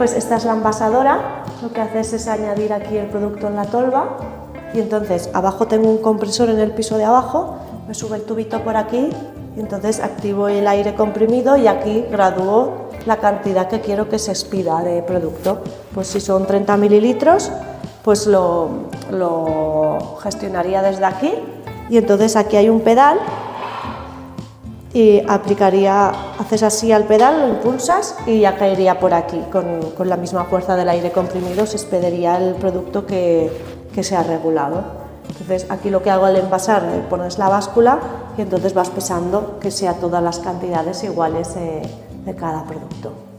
pues esta es la envasadora. Lo que haces es añadir aquí el producto en la tolva y entonces abajo tengo un compresor en el piso de abajo, me sube el tubito por aquí y entonces activo el aire comprimido y aquí gradúo la cantidad que quiero que se expida de producto. Pues si son 30 mililitros, pues lo gestionaría desde aquí y entonces aquí hay un pedal y haces así al pedal, lo impulsas y ya caería por aquí. Con la misma fuerza del aire comprimido se expediría el producto que se ha regulado. Entonces aquí lo que hago al envasar, pones la báscula y entonces vas pesando que sea todas las cantidades iguales de cada producto.